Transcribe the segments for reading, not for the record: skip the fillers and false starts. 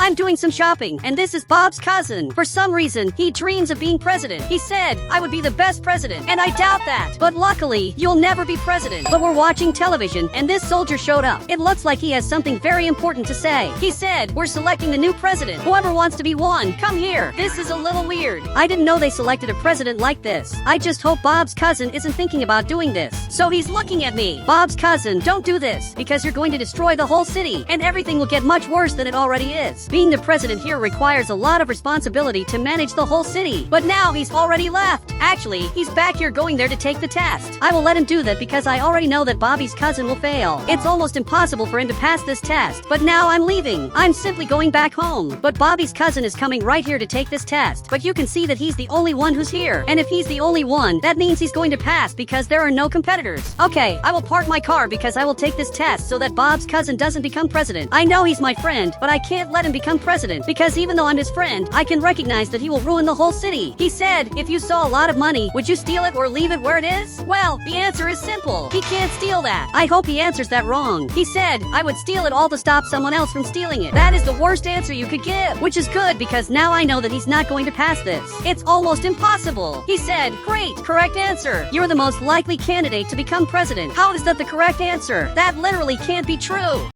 I'm doing some shopping, and this is Bob's cousin. For some reason, he dreams of being president. He said, I would be the best president, and I doubt that. But luckily, you'll never be president. But we're watching television, and this soldier showed up. It looks like he has something very important to say. He said, we're selecting the new president. Whoever wants to be one, come here. This is a little weird. I didn't know they selected a president like this. I just hope Bob's cousin isn't thinking about doing this. So he's looking at me. Bob's cousin, don't do this, because you're going to destroy the whole city, and everything will get much worse than it already is. Being the president here requires a lot of responsibility to manage the whole city. But now he's already left. Actually, he's back here going there to take the test. I will let him do that because I already know that Bobby's cousin will fail. It's almost impossible for him to pass this test. But now I'm leaving. I'm simply going back home. But Bobby's cousin is coming right here to take this test. But you can see that he's the only one who's here. And if he's the only one, that means he's going to pass because there are no competitors. Okay, I will park my car because I will take this test so that Bob's cousin doesn't become president. I know he's my friend, but I can't let him become president because even though I'm his friend, I can recognize that he will ruin the whole city. He said, if you saw a lot of money, would you steal it or leave it where it is? Well, the answer is simple. He can't steal that. I hope he answers that wrong. He said, I would steal it all to stop someone else from stealing it. That is the worst answer you could give, which is good because now I know that he's not going to pass this. It's almost impossible. He said, great, correct answer. You're the most likely candidate to become president. How is that the correct answer? That literally can't be true.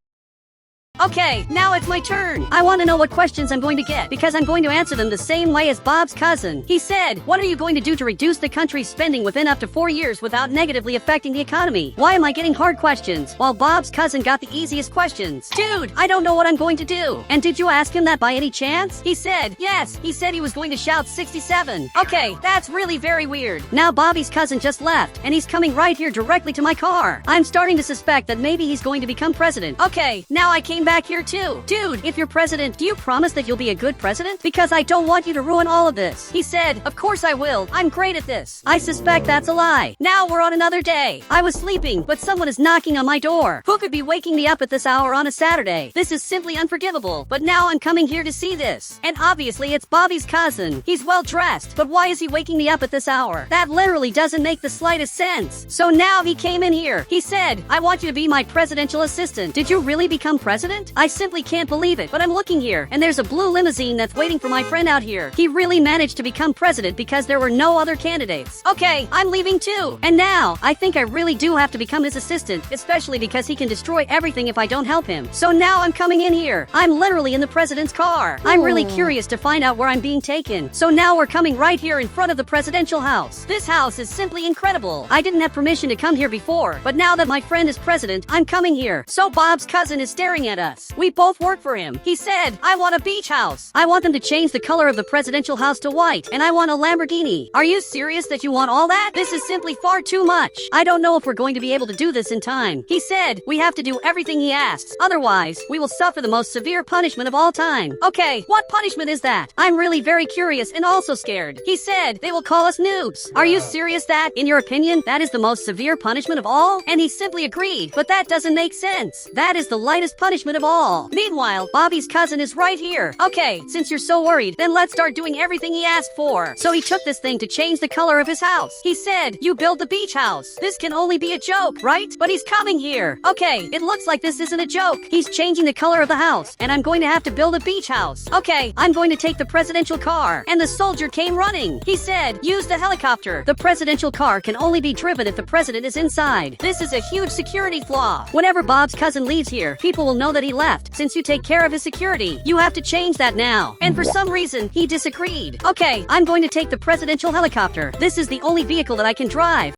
Okay, now it's my turn. I want to know what questions I'm going to get because I'm going to answer them the same way as Bob's cousin. He said, what are you going to do to reduce the country's spending within up to 4 years without negatively affecting the economy? Why am I getting hard questions while Bob's cousin got the easiest questions? Dude, I don't know what I'm going to do. And did you ask him that by any chance? He said, yes. He said he was going to shout 67. Okay, that's really very weird. Now Bobby's cousin just left and he's coming right here directly to my car. I'm starting to suspect that maybe he's going to become president. Okay, now I came back here too. Dude, if you're president, do you promise that you'll be a good president? Because I don't want you to ruin all of this. He said, of course I will. I'm great at this. I suspect that's a lie. Now we're on another day. I was sleeping, but someone is knocking on my door. Who could be waking me up at this hour on a Saturday? This is simply unforgivable. But now I'm coming here to see this. And obviously it's Bobby's cousin. He's well dressed, but why is he waking me up at this hour? That literally doesn't make the slightest sense. So now he came in here. He said, I want you to be my presidential assistant. Did you really become president? I simply can't believe it, but I'm looking here, and there's a blue limousine that's waiting for my friend out here. He really managed to become president because there were no other candidates. Okay, I'm leaving too. And now, I think I really do have to become his assistant, especially because he can destroy everything if I don't help him. So now I'm coming in here. I'm literally in the president's car. I'm really curious to find out where I'm being taken. So now we're coming right here in front of the presidential house. This house is simply incredible. I didn't have permission to come here before, but now that my friend is president, I'm coming here. So Bob's cousin is staring at us. We both work for him. He said, I want a beach house. I want them to change the color of the presidential house to white, and I want a Lamborghini. Are you serious that you want all that? This is simply far too much. I don't know if we're going to be able to do this in time. He said, we have to do everything he asks. Otherwise, we will suffer the most severe punishment of all time. Okay, what punishment is that? I'm really very curious and also scared. He said, they will call us noobs. Are you serious that, in your opinion, that is the most severe punishment of all? And he simply agreed, but that doesn't make sense. That is the lightest punishment of all. Meanwhile, Bobby's cousin is right here. Okay, since you're so worried, then let's start doing everything he asked for. So he took this thing to change the color of his house. He said, you build the beach house. This can only be a joke, right? But he's coming here. Okay, it looks like this isn't a joke. He's changing the color of the house, and I'm going to have to build a beach house. Okay, I'm going to take the presidential car. And the soldier came running. He said, use the helicopter. The presidential car can only be driven if the president is inside. This is a huge security flaw. Whenever Bob's cousin leaves here, people will know that he left. Since you take care of his security, you have to change that now. And for some reason, he disagreed. Okay, I'm going to take the presidential helicopter. This is the only vehicle that I can drive.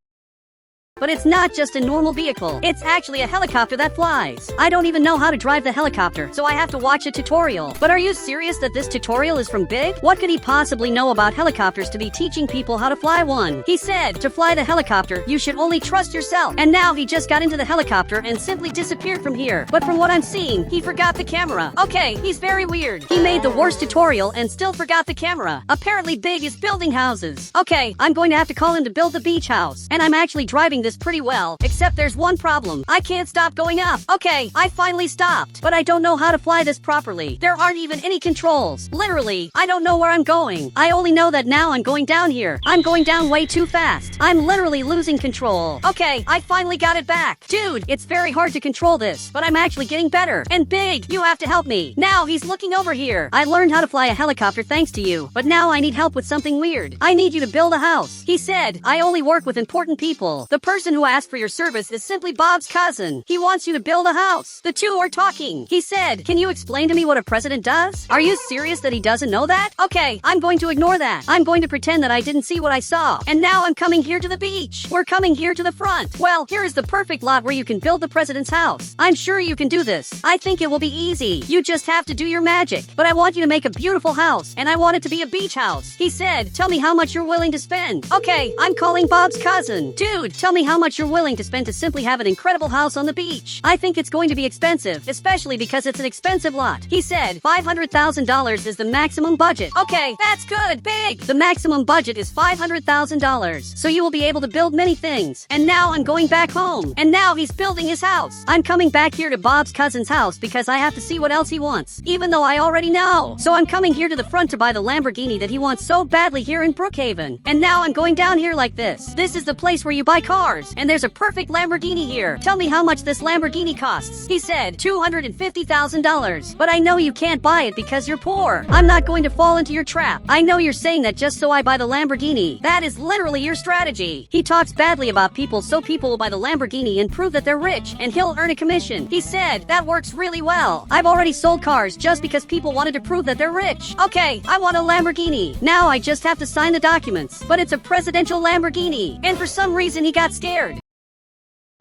But it's not just a normal vehicle. It's actually a helicopter that flies. I don't even know how to drive the helicopter, so I have to watch a tutorial. But are you serious that this tutorial is from Big? What could he possibly know about helicopters to be teaching people how to fly one? He said, to fly the helicopter, you should only trust yourself. And now he just got into the helicopter and simply disappeared from here. But from what I'm seeing, he forgot the camera. Okay, he's very weird. He made the worst tutorial and still forgot the camera. Apparently Big is building houses. Okay, I'm going to have to call him to build the beach house. And I'm actually driving this this pretty well, except there's one problem. I can't stop going up. Okay, I finally stopped, but I don't know how to fly this properly. There aren't even any controls. Literally, I don't know where I'm going. I only know that now I'm going down here. I'm going down way too fast. I'm literally losing control. Okay, I finally got it back. Dude, it's very hard to control this, but I'm actually getting better. And Big, you have to help me. Now he's looking over here. I learned how to fly a helicopter thanks to you, but now I need help with something weird. I need you to build a house. He said, I only work with important people. The person who asked for your service is simply Bob's cousin. He wants you to build a house. The two are talking. He said, can you explain to me what a president does? Are you serious that he doesn't know that? Okay, I'm going to ignore that. I'm going to pretend that I didn't see what I saw. And now I'm coming here to the beach. We're coming here to the front. Well, here is the perfect lot where you can build the president's house. I'm sure you can do this. I think it will be easy. You just have to do your magic. But I want you to make a beautiful house, and I want it to be a beach house. He said, tell me how much you're willing to spend. Okay, I'm calling Bob's cousin. Dude, tell me how much you're willing to spend to simply have an incredible house on the beach. I think it's going to be expensive, especially because it's an expensive lot. He said, $500,000 is the maximum budget. Okay, that's good, Big. The maximum budget is $500,000. So you will be able to build many things. And now I'm going back home. And now he's building his house. I'm coming back here to Bob's cousin's house because I have to see what else he wants, even though I already know. So I'm coming here to the front to buy the Lamborghini that he wants so badly here in Brookhaven. And now I'm going down here like this. This is the place where you buy cars. And there's a perfect Lamborghini here. Tell me how much this Lamborghini costs. He said, $250,000. But I know you can't buy it because you're poor. I'm not going to fall into your trap. I know you're saying that just so I buy the Lamborghini. That is literally your strategy. He talks badly about people so people will buy the Lamborghini and prove that they're rich, and he'll earn a commission. He said, that works really well. I've already sold cars just because people wanted to prove that they're rich. Okay, I want a Lamborghini. Now I just have to sign the documents. But it's a presidential Lamborghini. And for some reason he got scared.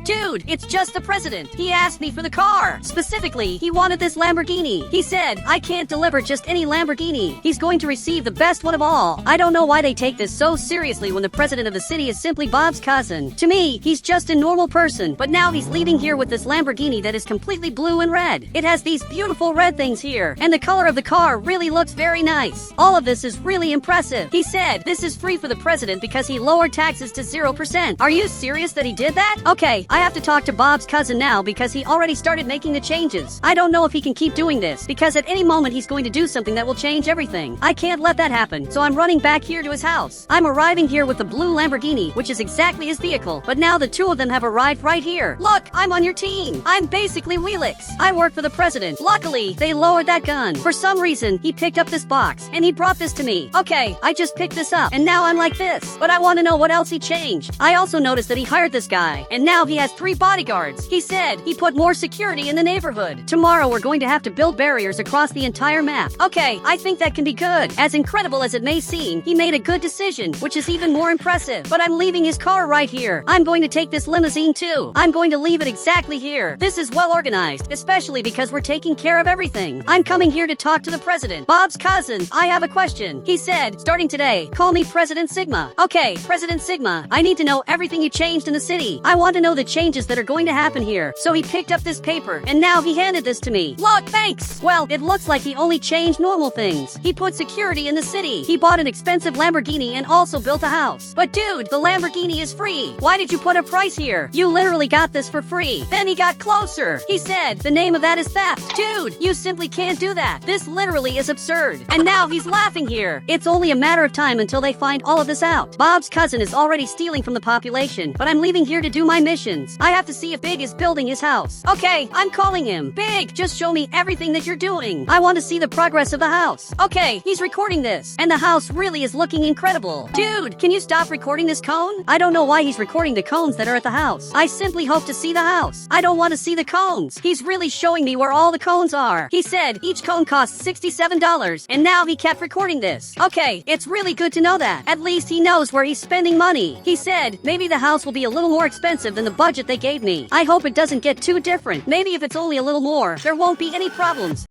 Dude, it's just the president. He asked me for the car. Specifically, he wanted this Lamborghini. He said, I can't deliver just any Lamborghini. He's going to receive the best one of all. I don't know why they take this so seriously when the president of the city is simply Bob's cousin. To me, he's just a normal person, but now he's leaving here with this Lamborghini that is completely blue and red. It has these beautiful red things here, and the color of the car really looks very nice. All of this is really impressive. He said, this is free for the president because he lowered taxes to 0%. Are you serious that he did that? Okay, I have to talk to Bob's cousin now because he already started making the changes. I don't know if he can keep doing this because at any moment he's going to do something that will change everything. I can't let that happen, so I'm running back here to his house. I'm arriving here with the blue Lamborghini, which is exactly his vehicle, but now the two of them have arrived right here. Look, I'm on your team. I'm basically Wheelix. I work for the president. Luckily, they lowered that gun. For some reason, he picked up this box and he brought this to me. Okay, I just picked this up and now I'm like this, but I want to know what else he changed. I also noticed that he hired this guy and now he has 3 bodyguards. He said he put more security in the neighborhood. Tomorrow we're going to have to build barriers across the entire map. Okay, I think that can be good. As incredible as it may seem, he made a good decision, which is even more impressive. But I'm leaving his car right here. I'm going to take this limousine too. I'm going to leave it exactly here. This is well organized, especially because we're taking care of everything. I'm coming here to talk to the president. Bob's cousin, I have a question. He said, starting today, call me President Sigma. Okay, President Sigma, I need to know everything you changed in the city. I want to know the changes that are going to happen here. So he picked up this paper, and now he handed this to me. Look, thanks! Well, it looks like he only changed normal things. He put security in the city. He bought an expensive Lamborghini and also built a house. But dude, the Lamborghini is free. Why did you put a price here? You literally got this for free. Then he got closer. He said, the name of that is theft. Dude, you simply can't do that. This literally is absurd. And now he's laughing here. It's only a matter of time until they find all of this out. Bob's cousin is already stealing from the population, but I'm leaving here to do my missions. I have to see if Big is building his house. Okay, I'm calling him. Big, just show me everything that you're doing. I want to see the progress of the house. Okay, he's recording this, and the house really is looking incredible. Dude, can you stop recording this cone? I don't know why he's recording the cones that are at the house. I simply hope to see the house. I don't want to see the cones. He's really showing me where all the cones are. He said each cone costs $67, and now he kept recording this. Okay, it's really good to know that. At least he knows where he's spending money. He said maybe the house will be a little more expensive than the budget they gave me. I hope it doesn't get too different. Maybe if it's only a little more, there won't be any problems.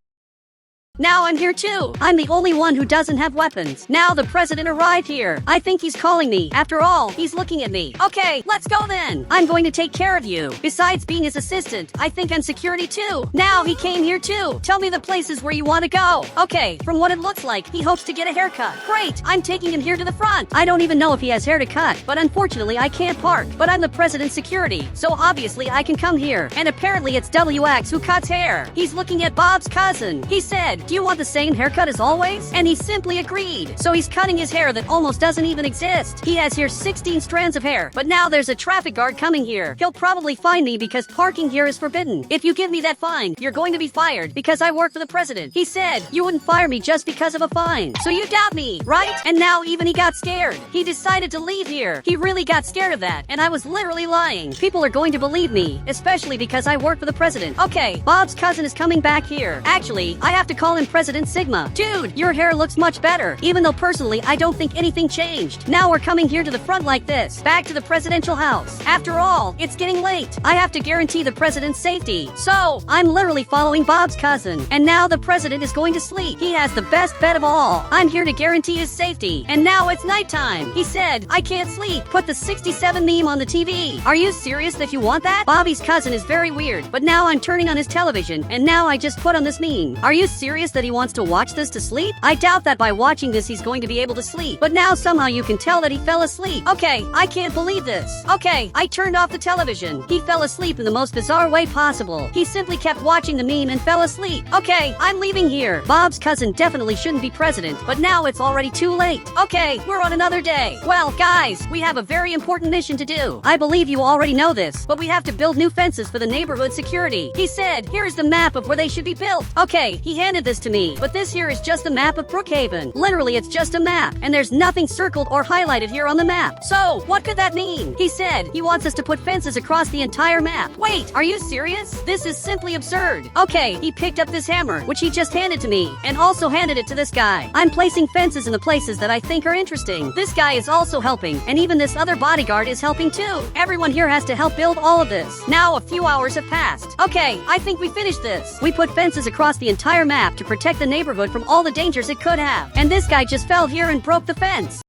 Now I'm here too. I'm the only one who doesn't have weapons. Now the president arrived here. I think he's calling me. After all, he's looking at me. Okay, let's go then. I'm going to take care of you. Besides being his assistant, I think I'm security too. Now he came here too. Tell me the places where you want to go. Okay, from what it looks like, he hopes to get a haircut. Great, I'm taking him here to the front. I don't even know if he has hair to cut, but unfortunately I can't park. But I'm the president's security, so obviously I can come here. And apparently it's WX who cuts hair. He's looking at Bob's cousin. He said, do you want the same haircut as always? And he simply agreed. So he's cutting his hair that almost doesn't even exist. He has here 16 strands of hair, but now there's a traffic guard coming here. He'll probably fine me because parking here is forbidden. If you give me that fine, you're going to be fired because I work for the president. He said, you wouldn't fire me just because of a fine. So you doubt me, right? And now even he got scared. He decided to leave here. He really got scared of that, and I was literally lying. People are going to believe me, especially because I work for the president. Okay, Bob's cousin is coming back here. Actually, I have to call him President Sigma. Dude, your hair looks much better, even though personally I don't think anything changed. Now we're coming here to the front like this, back to the presidential house. After all, it's getting late. I have to guarantee the president's safety. So, I'm literally following Bob's cousin. And now the president is going to sleep. He has the best bed of all. I'm here to guarantee his safety. And now it's nighttime. He said, I can't sleep. Put the 67 meme on the TV. Are you serious that you want that? Bobby's cousin is very weird, but now I'm turning on his television, and now I just put on this meme. Are you serious that he wants to watch this to sleep? I doubt that by watching this he's going to be able to sleep. But now somehow you can tell that he fell asleep. Okay, I can't believe this. Okay, I turned off the television. He fell asleep in the most bizarre way possible. He simply kept watching the meme and fell asleep. Okay, I'm leaving here. Bob's cousin definitely shouldn't be president, but now it's already too late. Okay, we're on another day. Well, guys, we have a very important mission to do. I believe you already know this, but we have to build new fences for the neighborhood security. He said, here's the map of where they should be built. Okay, he handed this to me, but this here is just the map of Brookhaven. Literally, it's just a map, and there's nothing circled or highlighted here on the map. So, what could that mean? He said he wants us to put fences across the entire map. Wait, are you serious? This is simply absurd. Okay, he picked up this hammer, which he just handed to me, and also handed it to this guy. I'm placing fences in the places that I think are interesting. This guy is also helping, and even this other bodyguard is helping too. Everyone here has to help build all of this. Now a few hours have passed. Okay, I think we finished this. We put fences across the entire map to protect the neighborhood from all the dangers it could have. And this guy just fell here and broke the fence.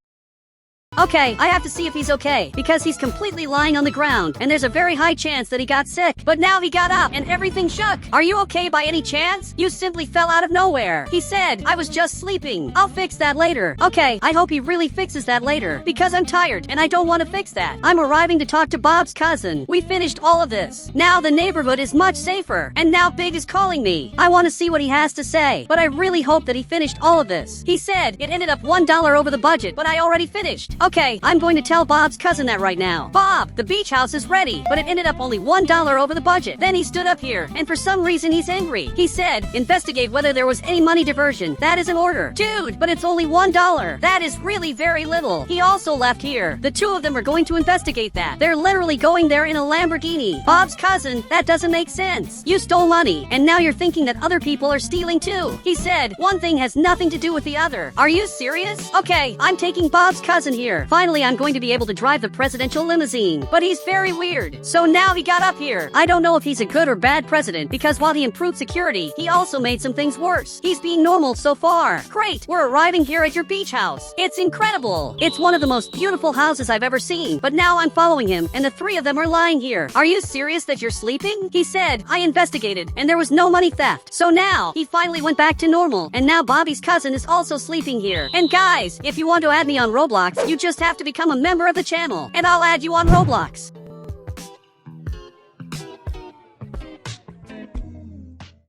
Okay, I have to see if he's okay, because he's completely lying on the ground, and there's a very high chance that he got sick. But now he got up, and everything shook. Are you okay by any chance? You simply fell out of nowhere. He said, I was just sleeping. I'll fix that later. Okay, I hope he really fixes that later, because I'm tired, and I don't want to fix that. I'm arriving to talk to Bob's cousin. We finished all of this. Now the neighborhood is much safer, and now Big is calling me. I want to see what he has to say, but I really hope that he finished all of this. He said it ended up $1 over the budget, but I already finished. Okay, I'm going to tell Bob's cousin that right now. Bob, the beach house is ready, but it ended up only $1 over the budget. Then he stood up here, and for some reason he's angry. He said, investigate whether there was any money diversion. That is an order. Dude, but it's only $1. That is really very little. He also left here. The two of them are going to investigate that. They're literally going there in a Lamborghini. Bob's cousin, that doesn't make sense. You stole money, and now you're thinking that other people are stealing too. He said, one thing has nothing to do with the other. Are you serious? Okay, I'm taking Bob's cousin here. Finally, I'm going to be able to drive the presidential limousine. But he's very weird. So now he got up here. I don't know if he's a good or bad president, because while he improved security, he also made some things worse. He's being normal so far. Great, we're arriving here at your beach house. It's incredible. It's one of the most beautiful houses I've ever seen. But now I'm following him, and the three of them are lying here. Are you serious that you're sleeping? He said, I investigated, and there was no money theft. So now, he finally went back to normal, and now Bobby's cousin is also sleeping here. And guys, if you want to add me on Roblox, you just have to become a member of the channel, and I'll add you on Roblox.